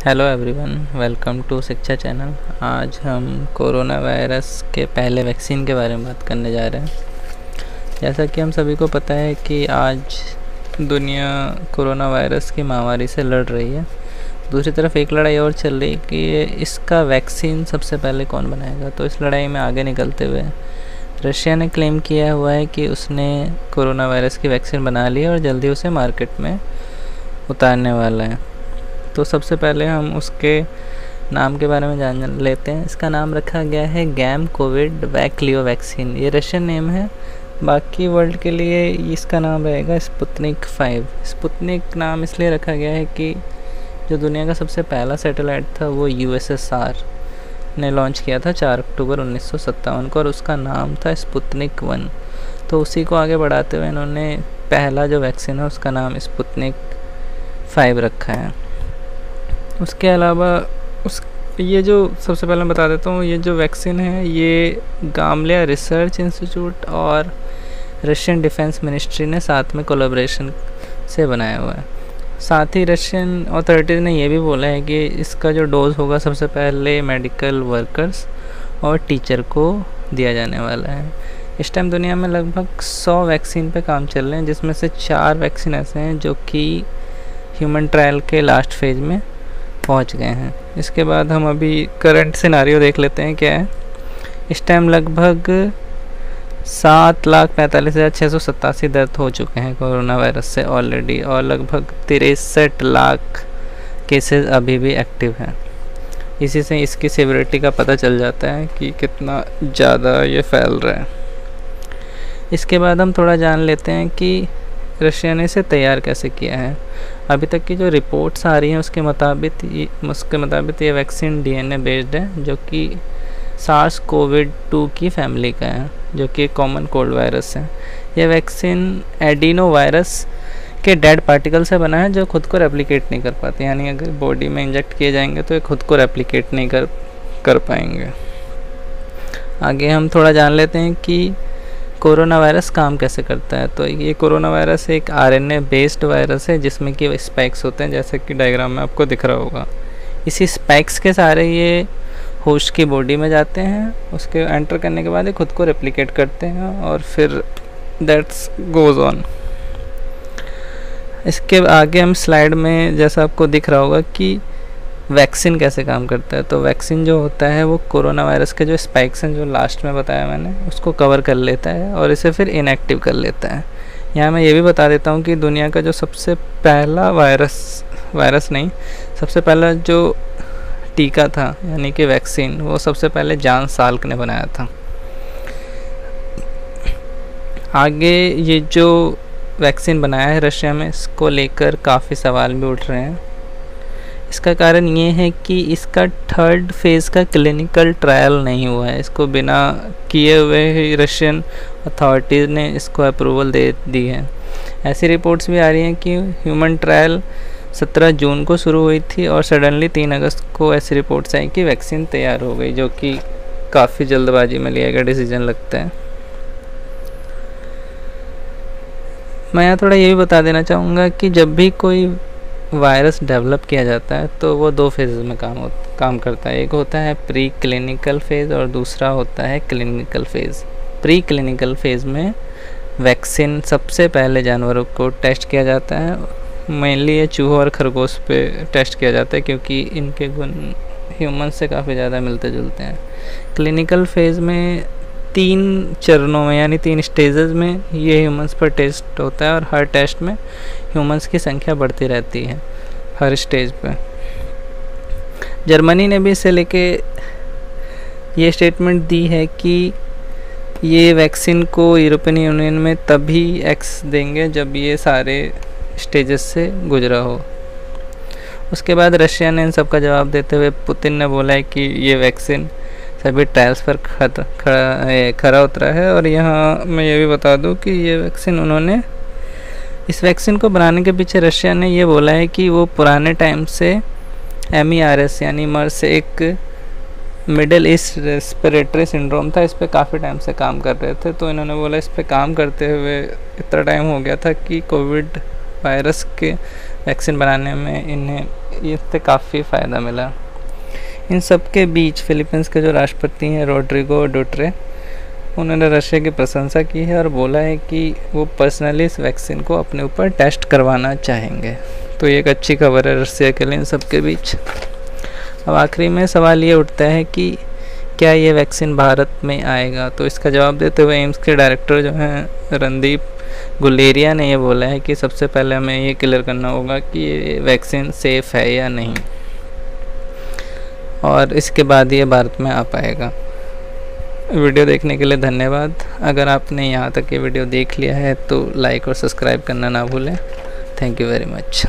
Hello everyone, welcome to शिक्षा channel. आज हम कोरोना वायरस के पहले वैक्सीन के बारे में बात करने जा रहे हैं। जैसा कि हम सभी को पता है कि आज दुनिया कोरोना वायरस की महामारी से लड़ रही है। दूसरी तरफ एक लड़ाई और चल रही है कि इसका वैक्सीन सबसे पहले कौन बनाएगा। तो इस लड़ाई में आगे निकलते हुए रशिया ने क्लेम किया हुआ है कि उसने कोरोना वायरस की वैक्सीन बना ली है और जल्दी उसे मार्केट में उतारने वाला है। तो सबसे पहले हम उसके नाम के बारे में जान लेते हैं। इसका नाम रखा गया है गैम कोविड वैक्लियो वैक्सीन। ये रशियन नेम है। बाकी वर्ल्ड के लिए इसका नाम रहेगा स्पुतनिक 5। स्पुतनिक नाम इसलिए रखा गया है कि जो दुनिया का सबसे पहला सैटेलाइट था वो यूएसएसआर ने लॉन्च किया था 4 अक्टूबर 1957 को, और उसका नाम था स्पुतनिक 1। तो उसी को आगे बढ़ाते हुए इन्होंने पहला जो वैक्सीन है उसका नाम स्पुतनिक 5 रखा है। उसके अलावा ये जो सबसे पहले मैं बता देता हूँ, ये जो वैक्सीन है ये गामलिया रिसर्च इंस्टीट्यूट और रशियन डिफेंस मिनिस्ट्री ने साथ में कोलैबोरेशन से बनाया हुआ है। साथ ही रशियन अथॉरिटीज़ ने ये भी बोला है कि इसका जो डोज होगा सबसे पहले मेडिकल वर्कर्स और टीचर को दिया जाने वाला है। इस टाइम दुनिया में लगभग 100 वैक्सीन पे काम चल रहे हैं, जिसमें से 4 वैक्सीन ऐसे हैं जो कि ह्यूमन ट्रायल के लास्ट फेज में पहुंच गए हैं। इसके बाद हम अभी करंट सिनारियो देख लेते हैं क्या है। इस टाइम लगभग 7,45,687 डेथ हो चुके हैं कोरोना वायरस से ऑलरेडी, और लगभग 63 लाख केसेस अभी भी एक्टिव हैं। इसी से इसकी सिवियरिटी का पता चल जाता है कि कितना ज़्यादा ये फैल रहा है। इसके बाद हम थोड़ा जान लेते हैं कि रशिया ने इसे तैयार कैसे किया है। अभी तक की जो रिपोर्ट्स आ रही हैं उसके मुताबिक ये वैक्सीन डीएनए बेस्ड है, जो कि सार्स कोविड 2 की फैमिली का है, जो कि एक कॉमन कोल्ड वायरस है। यह वैक्सीन एडिनो वायरस के डेड पार्टिकल से बना है जो खुद को रेप्लिकेट नहीं कर पाते, यानी अगर बॉडी में इंजेक्ट किए जाएंगे तो ये खुद को रेप्लिकेट नहीं कर पाएंगे। आगे हम थोड़ा जान लेते हैं कि कोरोना वायरस काम कैसे करता है। तो ये कोरोना वायरस एक आरएनए बेस्ड वायरस है जिसमें कि स्पाइक्स होते हैं, जैसे कि डायग्राम में आपको दिख रहा होगा। इसी स्पाइक्स के सहारे ये होस्ट की बॉडी में जाते हैं। उसके एंटर करने के बाद ये खुद को रेप्लिकेट करते हैं और फिर दैट्स गोज़ ऑन। इसके आगे हम स्लाइड में जैसा आपको दिख रहा होगा कि वैक्सीन कैसे काम करता है। तो वैक्सीन जो होता है वो कोरोना वायरस के जो स्पाइक्स हैं जो लास्ट में बताया मैंने, उसको कवर कर लेता है और इसे फिर इनएक्टिव कर लेता है। यहाँ मैं ये भी बता देता हूँ कि दुनिया का जो सबसे पहला सबसे पहला जो टीका था यानी कि वैक्सीन, वो सबसे पहले जॉन साल्क ने बनाया था। आगे ये जो वैक्सीन बनाया है रशिया में, इसको लेकर काफ़ी सवाल भी उठ रहे हैं। इसका कारण ये है कि इसका 3rd फेज़ का क्लिनिकल ट्रायल नहीं हुआ है। इसको बिना किए हुए ही रशियन अथॉरिटीज़ ने इसको अप्रूवल दे दी है। ऐसी रिपोर्ट्स भी आ रही हैं कि ह्यूमन ट्रायल 17 जून को शुरू हुई थी और सडनली 3 अगस्त को ऐसी रिपोर्ट्स आई कि वैक्सीन तैयार हो गई, जो कि काफ़ी जल्दबाजी में लिया गया डिसीजन लगता है। मैं यहाँ थोड़ा ये भी बता देना चाहूँगा कि जब भी कोई वायरस डेवलप किया जाता है तो वो 2 फेज़ में काम करता है। एक होता है प्री क्लिनिकल फेज़ और दूसरा होता है clinical phase. Pre clinical phase में वैक्सीन सबसे पहले जानवरों को टेस्ट किया जाता है। मेनली ये चूहों और खरगोश पे टेस्ट किया जाता है क्योंकि इनके गुण ह्यूमन से काफ़ी ज़्यादा मिलते जुलते हैं। क्लिनिकल फेज़ में 3 चरणों में यानी 3 स्टेजेस में ये ह्यूमंस पर टेस्ट होता है, और हर टेस्ट में ह्यूमंस की संख्या बढ़ती रहती है हर स्टेज पे। जर्मनी ने भी इसे लेके ये स्टेटमेंट दी है कि ये वैक्सीन को यूरोपियन यूनियन में तभी एक्स देंगे जब ये सारे स्टेजेस से गुजरा हो। उसके बाद रशिया ने इन सब का जवाब देते हुए पुतिन ने बोला है कि ये वैक्सीन सभी ट्रायल्स पर खरा उतरा है। और यहाँ मैं ये भी बता दूँ कि ये वैक्सीन इस वैक्सीन को बनाने के पीछे रशिया ने ये बोला है कि वो पुराने टाइम से MERS यानी मर्स एक मिडिल ईस्ट रेस्पिरेटरी सिंड्रोम था, इस पर काफ़ी टाइम से काम कर रहे थे। तो इन्होंने बोला इस पर काम करते हुए इतना टाइम हो गया था कि कोविड वायरस के वैक्सीन बनाने में इन्हें इससे काफ़ी फ़ायदा मिला। इन सब के बीच फिलीपींस के जो राष्ट्रपति हैं रोड्रिगो डुटरे, उन्होंने रशिया की प्रशंसा की है और बोला है कि वो पर्सनली इस वैक्सीन को अपने ऊपर टेस्ट करवाना चाहेंगे। तो ये एक अच्छी खबर है रशिया के लिए इन सब के बीच। अब आखिरी में सवाल ये उठता है कि क्या ये वैक्सीन भारत में आएगा। तो इसका जवाब देते हुए एम्स के डायरेक्टर जो हैं रणदीप गुलेरिया ने ये बोला है कि सबसे पहले हमें ये क्लियर करना होगा कि ये वैक्सीन सेफ़ है या नहीं, और इसके बाद ये भारत में आ पाएगा। वीडियो देखने के लिए धन्यवाद। अगर आपने यहाँ तक ये वीडियो देख लिया है तो लाइक और सब्सक्राइब करना ना भूलें। Thank you very much.